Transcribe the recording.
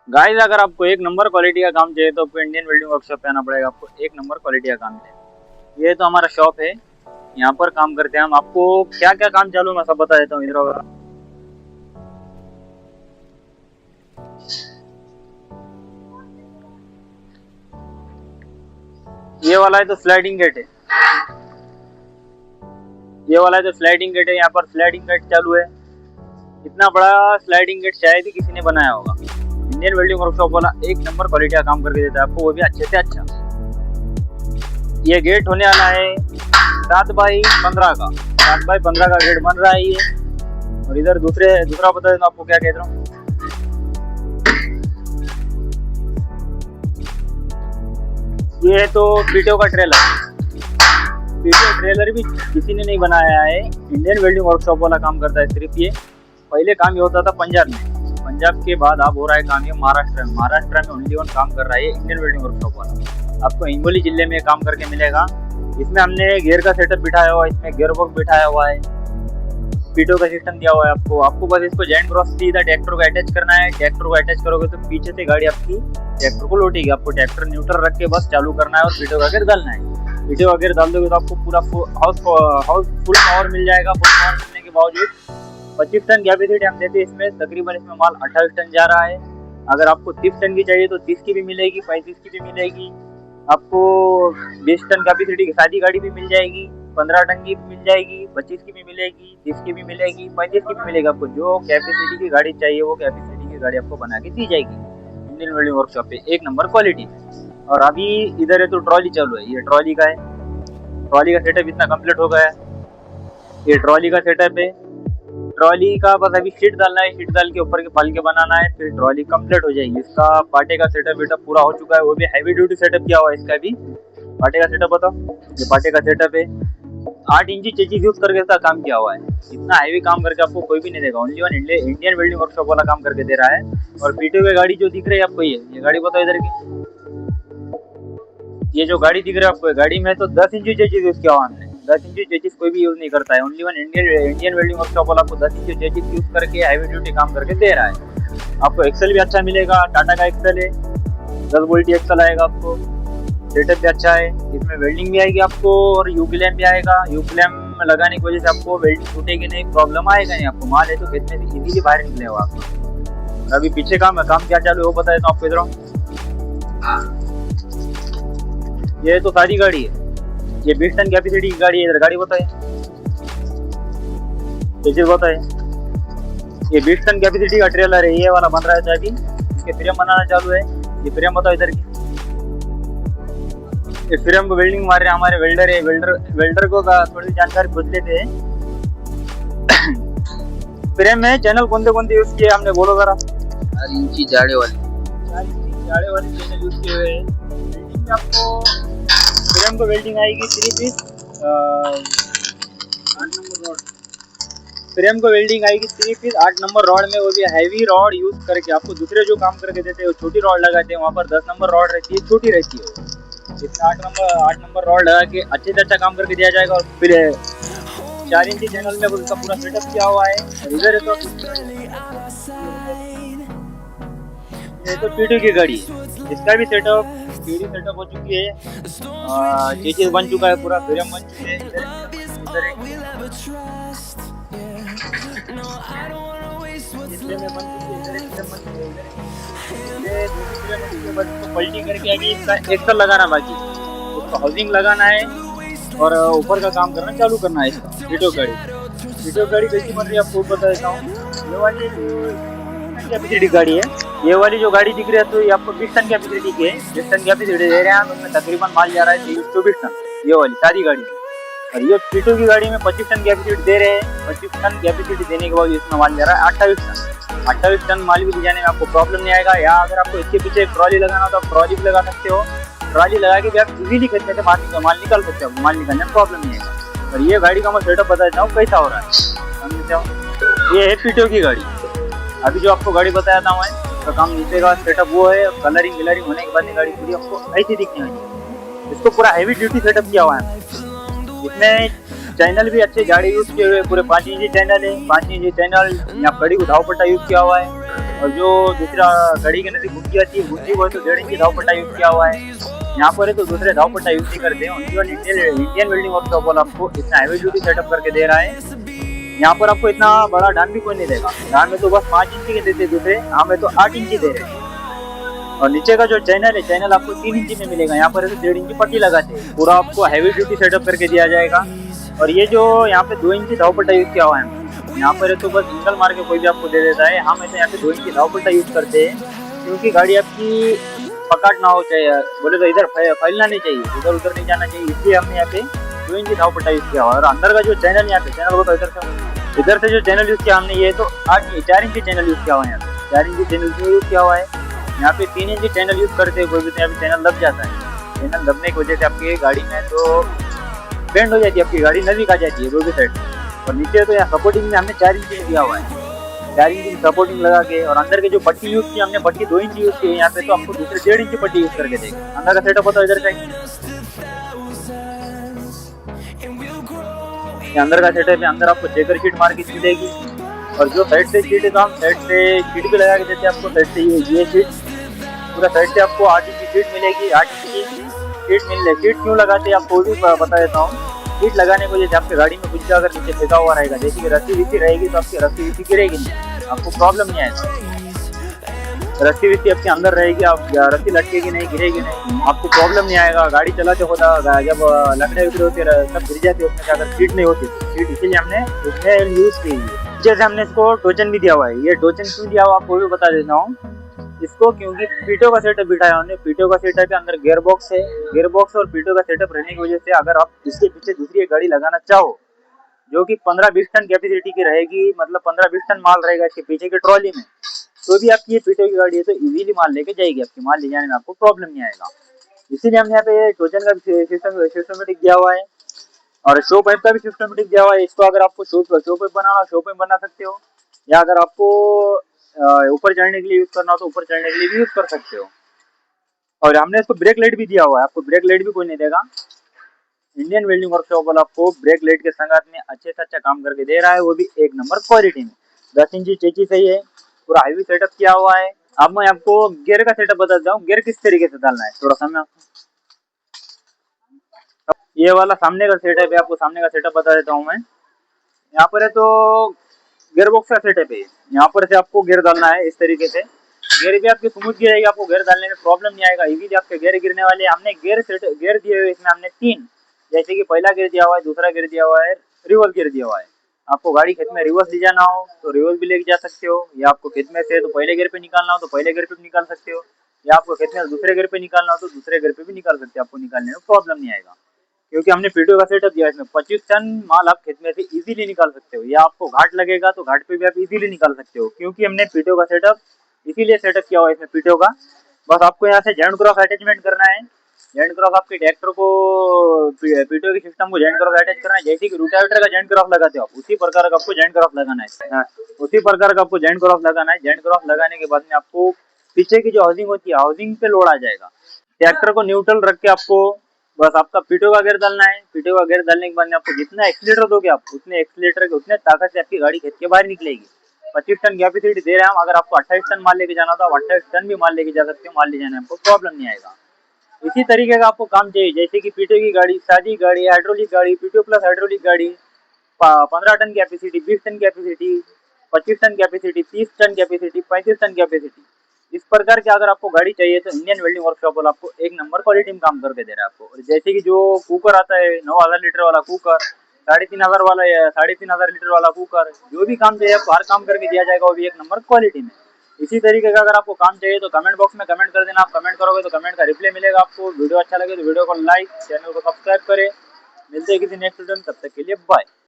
Guys अगर आपको एक नंबर क्वालिटी का काम चाहिए तो आपको इंडियन वेल्डिंग वर्कशॉप पे आना पड़ेगा। आपको एक नंबर क्वालिटी का काम चाहिए। ये तो हमारा शॉप है, यहाँ पर काम करते हैं हम। आपको क्या क्या काम चालू है मैं सब बता देता हूँ। इधर होगा ये वाला है तो स्लाइडिंग गेट है, ये वाला है तो स्लाइडिंग गेट है। यहाँ पर स्लाइडिंग गेट चालू है। इतना बड़ा स्लाइडिंग गेट शायद ही किसी ने बनाया होगा। इंडियन वेल्डिंग वर्कशॉप वाला एक नंबर क्वालिटी का काम करके देता है आपको, वो भी अच्छे से अच्छा। ये गेट होने वाला है 7x15 का, 7x15 का गेट बन रहा है ये। और इधर दूसरा बता देता आपको क्या कह रहा हूँ। ये है तो पीटीओ का ट्रेलर। पीटीओ ट्रेलर भी किसी ने नहीं बनाया है, इंडियन वेल्डिंग वर्कशॉप वाला काम करता है सिर्फ ये। पहले काम ये होता था पंजाब में, पंजाब के बाद अब हो रहा है काम ये महाराष्ट्र में। महाराष्ट्र में ओनली वन काम कर रहा है इंडियन वेल्डिंग वर्कशॉप वाला। आपको हिंगोली जिले में काम करके मिलेगा। इसमें हमने गियर का सेटअप बिठाया हुआ है, इसमें गियर बॉक्स बिठाया हुआ है, पीटो का सिस्टम दिया हुआ है आपको बस इसको जॉइंट क्रॉस सीधा ट्रैक्टर को अटैच करना है। ट्रैक्टर को अटैच करोगे तो पीछे से गाड़ी आपकी ट्रैक्टर को लौटेगी। आपको ट्रैक्टर न्यूट्रल रख के बस चालू करना है और पीटो का गियर डालना है। पीटो का गियर डाल दोगे तो आपको पूरा हाउस फुल पावर मिल जाएगा। फुल पावर मिलने के बावजूद 25 टन कैपेसिटी हम देते हैं इसमें। तकरीबन इसमें माल 28 टन जा रहा है। अगर आपको 30 टन की चाहिए तो 30 की भी मिलेगी, 35 की भी मिलेगी। आपको 20 टन कैपेसिटी की सादी गाड़ी भी मिल जाएगी, 15 टन की भी मिल जाएगी, 25 की भी मिलेगी, 30 की भी मिलेगी, 35 की भी मिलेगी। आपको जो कैपेसिटी की गाड़ी चाहिए वो कैपेसिटी की गाड़ी आपको बना के दी जाएगी इंडियन वेल्डिंग वर्कशॉप पे एक नंबर क्वालिटी में। और अभी इधर है तो ट्रॉली चालू है। ये ट्रॉली का है, ट्रॉली का सेटअप इतना कंप्लीट हो गया है। ये ट्रॉली का सेटअप है। ट्रॉली का बस अभी शीट डालना है, शीट डाल के ऊपर के पाल के बनाना है, फिर ट्रॉली कंप्लीट हो जाएगी। इसका पाटे का सेटअप वेटअप पूरा हो चुका है, वो भी हैवी ड्यूटी सेटअप किया हुआ है इसका भी। पाटे का सेटअप बताओ, ये पाटे का सेटअप है। 8 इंची चेचिस यूज करके इसका काम किया हुआ है। इतना हैवी काम करके आपको कोई भी नहीं देगा। Only one Indian welding workshop वाला काम करके दे रहा है। और पीटीओ की गाड़ी जो दिख रही है आपको, ये गाड़ी बताओ इधर की। ये जो गाड़ी दिख रही है आपको, गाड़ी में तो 10 इंची चेचिस यूज किया हुआ हमने। 10 इंची चेचिस कोई भी यूज नहीं करता है। Only one Indian welding workshop वाला आपको 10 इंची चेचिस यूज करके हैवी ड्यूटी काम करके दे रहा है। आपको एक्सेल भी अच्छा मिलेगा, टाटा का एक्सेल है, 10 वोल्ट एक्सेल आएगा आपको। सेटअप भी अच्छा है, इसमें वेल्डिंग भी आएगी आपको और यूक्लैम भी आएगा। यूक्लैम लगाने की वजह से आपको वेल्डिंग टूटेगी नहीं, प्रॉब्लम आएगा नहीं आपको। माल है तो कितने भी इजीली बाहर निकलेगा आपको। अभी पीछे काम क्या चालू है वो बता देता हूँ आपको। इधर ये तो सारी गाड़ी है, ये 20 टन कैपेसिटी की गाड़ी है। इधर गाड़ी बताए, ये चीज बताए। ये 20 टन कैपेसिटी का ट्रेलर है, ये वाला बन रहा है अभी। इसके फ्रेम बनाना चालू है। ये फ्रेम बताओ इधर की। ये फ्रेम को वेल्डिंग मार रहे हैं हमारे वेल्डर है। वेल्डर को थोड़ी जानकारी पूछ लेते हैं। फ्रेम में चैनल कौन से यूज किए हमने बोलो जरा। 4 इंची जाड़े वाले चैनल यूज किए हुए हैं। वेल्डिंग में आपको फ्रेम को वेल्डिंग आएगी 3 पीस 8 नंबर रॉड। फ्रेम को वेल्डिंग आएगी 3 पीस 8 नंबर रॉड में, वो भी हैवी रॉड यूज करके। आपको दूसरे जो काम करके देते हैं वो छोटी रॉड लगाते हैं, वहाँ पर 10 नंबर रॉड रहती है, छोटी रहती है। इसमें 8 नंबर रॉड लगा के अच्छे से अच्छा काम करके दिया जाएगा। और फिर 4 इंची चैनल में उसका पूरा सेटअप किया हुआ है। और इधर है तो पीटी की गाड़ी, इसका भी सेटअप पीडी सेटअप हो चुकी है। चेचिस बन चुका है, पूरा फ्रेम बन चुके हैं। पलटी करके अभी इसका एक्सल लगाना बाकी, उसको हाउसिंग लगाना है और ऊपर का काम करना चालू करना है इसका। पीटो गाड़ी कैसी बन रही है आपको बता देता हूँ। ये वाली कैपेसिटी गाड़ी है। ये वाली जो गाड़ी दिख रही है तो ये आपको 20 टन कैपेसिटी की है। 20 टन कैपेसिटी दे रहे हैं हम, उसमें तकरीबन माल जा रहा है 24 टन ये वाली सारी गाड़ी में। और ये पीटो की गाड़ी में 25 टन कैपेसिटी दे रहे हैं। 25 टन कैपेसिटी देने के बाद इसमें माल जा रहा है 28 टन। 28 टन माल भी ले जाने में आपको प्रॉब्लम नहीं आएगा। या अगर आपको इसके पीछे एक ट्रॉली लगाना हो तो आप ट्रॉली भी लगा सकते हो। ट्रॉली लगा के भी आप इजीली खरीदने से माल निकाल सकते हो, माल निकालने में प्रॉब्लम नहीं आएगा। और ये गाड़ी का मैं सेटअप बता देता हूँ कैसा हो रहा है। ये है पीटो की गाड़ी। अभी जो आपको गाड़ी बताया था मैं, तो काम नीचे का सेटअप वो है। कलरिंग होने के बाद गाड़ी पूरी आपको ऐसी दिखनी है। इसको पूरा हैवी ड्यूटी सेटअप किया हुआ है। इसमें चैनल भी अच्छे जाड़े यूज किए हुए, पूरे 5 इंची चैनल है। 5 इंची चैनल, यहाँ कड़ी उठाव पट्टा यूज किया हुआ है। और जो दूसरा घड़ी के नजदीक गुंजी आती है, गुंजी को तो 1.5 इंची धावपट्टा यूज किया हुआ है। यहाँ पर है तो दूसरे धावपट्टा यूज नहीं करते हैं। उनकी इंडियन वेल्डिंग वर्कशॉप वाला आपको इतना हैवी ड्यूटी सेटअप करके दे रहा है। यहाँ पर आपको इतना बड़ा डान भी कोई नहीं देगा। डान में तो बस 5 इंची के देते दूसरे, यहाँ में तो 8 इंची दे रहे हैं। और नीचे का जो चैनल है, चैनल आपको 3 इंची में मिलेगा। यहाँ पर तो 1.5 इंची पट्टी लगाते हैं। पूरा आपको हैवी ड्यूटी सेटअप करके दिया जाएगा। और ये जो यहाँ पे 2 इंची धावपट्टा यूज किया हुआ है, यहाँ पर है तो बस सिंगल मार के कोई भी आपको दे देता है। हम ऐसे यहाँ पे 2 इंची धावपट्टा यूज करते हैं, क्योंकि गाड़ी आपकी पकड़ ना हो, चाहिए बोले तो इधर फैलना नहीं चाहिए, इधर उधर नहीं जाना चाहिए, इसलिए हमने यहाँ पे 2 इंची धावपट्टा यूज किया हुआ है। और अंदर का जो चैनल, यहाँ पे चैनल को इधर से जो चैनल यूज किया हमने, ये तो 4 इंची चैनल यूज किया हुआ है। यहाँ पे 4 इंची चैनल यूज किया हुआ है। यहाँ पे 3 इंची चैनल यूज करते हैं कोई भी, तो यहाँ पे चैनल दब जाता है। चैनल दबने की वजह से आपकी गाड़ी में तो बेंड हो जाती है, आपकी गाड़ी नजदीक आ जाती है दो भी साइड। और नीचे तो यहाँ सपोर्टिंग में हमने 4 इंची दिया हुआ है। 4 इंची सपोर्टिंग लगा के, और अंदर के जो पट्टी यूज की हमने, पट्टी 2 इंची यूज की है। यहाँ पे तो आपको दूसरे 1.5 इंची पट्टी यूज करके देगा। अंदर का सेटअप होता है इधर का, अंदर का सेटअप है। अंदर आपको चेकर शीट मार के मिलेगी। और जो साइड से शीट है तो हम साइड से शीट भी लगा के देते हैं आपको। साइड से ये शीट पूरा साइड से आपको 8 इंची शीट मिलेगी। 8 इंची शीट मिल रही। शीट क्यों लगाते हैं आपको भी बता देता हूँ। शीट लगाने की वजह से आपकी गाड़ी में कुछ अगर नीचे फेंका हुआ रहेगा, जैसे कि रस्सी विस्सी रहेगी, तो आपकी रस्सी विस्सी गिरेगी नहीं, आपको प्रॉब्लम नहीं आएगा। रस्सी विस्सी आपके अंदर रहेगी, आप रस्सी लटकेगी नहीं, गिरेगी नहीं, आपको प्रॉब्लम नहीं आएगा। गाड़ी चलाते होता जब लकड़े उकड़े होते सब गिर जाती है उसमें, अगर सीट नहीं होती सीट, इसीलिए हमने उसमें यूज की है। जैसे हमने इसको टोचन भी दिया हुआ है। ये टोचन क्यों दिया हुआ आपको भी बता देता हूँ इसको, क्योंकि पीटो का सेटअप बिठाया हमने। पीटो का सेटअप के अंदर गियर बॉक्स है। गियर बॉक्स और पीटो का सेटअप रहने की वजह से अगर आप इसके पीछे दूसरी एक गाड़ी लगाना चाहो, जो कि 15-20 टन कैपेसिटी की रहेगी, मतलब 15-20 टन माल रहेगा इसके पीछे की ट्रॉली में, तो भी आपकी ये पीटो की गाड़ी है तो इजीली माल लेके जाएगी। आपकी माल ले जाने में आपको प्रॉब्लम नहीं आएगा। इसीलिए हमने यहाँ पे टोचन का सिस्टमेटिक दिया हुआ है। और शो पाइप का भी सिस्टमेटिक दिया हुआ है। इसको अगर आपको शो पाइप बनाना, शो पाइप बना सकते हो, या अगर आपको ऊपर चढ़ने के लिए यूज करना हो तो ऊपर चढ़ने के लिए भी यूज कर सकते हो। और हमने इसको ब्रेक लाइट भी दिया हुआ है। आपको ब्रेक लाइट भी कोई नहीं देगा। इंडियन वेल्डिंग वर्कशॉप वाला आपको ब्रेक लाइट के संगात में अच्छे से अच्छा काम करके दे रहा है, वो भी 1 नंबर क्वालिटी में। 10 इंची चेची सही है, पूरा हैवी सेटअप किया हुआ है। अब मैं आपको गियर का सेटअप बताता हूँ, गियर किस तरीके से डालना है थोड़ा सा मैं ये वाला सामने का सेटअप है, आपको सामने का सेटअप बता देता हूँ मैं। यहाँ पर है तो गियर बॉक्स का सेटअप है। यहाँ पर से आपको गियर डालना है इस तरीके से। गियर भी आपकी स्मूथ गिरेगी, आपको गियर डालने में प्रॉब्लम नहीं आएगा, इजीली आपके गियर गिरने वाले। हमने गियर दिए हुए इसमें हमने 3, जैसे कि पहला गियर दिया हुआ है, दूसरा गियर दिया हुआ है, रिवर्स गियर दिया हुआ है। आपको गाड़ी खेत में रिवर्स ले जाना हो तो रिवर्स भी लेके जा सकते हो, या आपको खेत में से तो पहले गियर पे निकालना हो तो पहले गियर पे भी निकाल सकते हो, या आपको खेत में दूसरे गियर पे निकालना हो तो दूसरे गियर पे भी निकाल सकते हो। आपको निकालने में प्रॉब्लम नहीं आएगा, क्योंकि हमने पीटो का सेटअप दिया है। इसमें 25 टन माल आप खेत में से इजीली निकाल सकते हो, या आपको घाट लगेगा तो घाट पे भी आप इजीली निकाल सकते हो, क्योंकि हमने पीटो का सेटअप इसीलिए सेटअप किया हुआ है इसमें पीटो का। बस आपको यहाँ से जॉइंट क्रॉस अटैचमेंट करना है। जॉइंट क्रॉस आपके ट्रैक्टर को पीटो के सिस्टम को जॉइंट क्रॉस अटैच करना है। जैसे कि रूटावेटर का जॉइंट क्रॉस लगाते हो आप, उसी प्रकार का आपको जॉइंट क्रॉस लगाना है। हाँ, उसी प्रकार का आपको जॉइंट क्रॉस लगाना है। जॉइंट क्रॉस लगाने के बाद में आपको पीछे की जो हाउसिंग होती है, हाउसिंग पे लोड आ जाएगा। ट्रैक्टर को न्यूट्रल रख के आपको बस आपका पीटो का गियर डालना है। पीटो का गियर डालने के बाद में आपको जितना एक्सीलेटर दोगे आप, उतने एक्सीलेटर के उतने ताकत से आपकी गाड़ी खेत के बाहर निकलेगी। 25 टन कैपेसिटी दे रहे हैं हम। अगर आपको 28 टन माल लेके जाना तो आप 28 टन भी माल लेके जा सकते हो। माल ले जाने में आपको प्रॉब्लम नहीं आएगा। इसी तरीके का आपको काम चाहिए, जैसे कि पीटो की गाड़ी, सादी गाड़ी, हाइड्रोलिक गाड़ी, पीटो प्लस हाइड्रोलिक गाड़ी, 15 ton capacity, 20 ton capacity, 25 ton capacity, 30 ton capacity, 35 ton capacity, इस प्रकार की अगर आपको गाड़ी चाहिए तो इंडियन वेल्डिंग वर्कशॉप वाला आपको 1 नंबर क्वालिटी में काम करके दे रहा है आपको। और जैसे कि जो कुकर आता है 9000 लीटर वाला कुकर, 3500 वाला, 3500 लीटर वाला कुकर, जो भी काम चाहिए आपको हर काम करके दिया जाएगा, वो भी 1 नंबर क्वालिटी में। इसी तरीके का अगर आपको काम चाहिए तो कमेंट बॉक्स में कमेंट कर देना। आप कमेंट करोगे तो कमेंट का रिप्लाई मिलेगा आपको। वीडियो अच्छा लगे तो वीडियो को लाइक, चैनल को सब्सक्राइब करें। मिलते हैं किसी नेक्स्ट वीडियो में, तब तक के लिए बाय।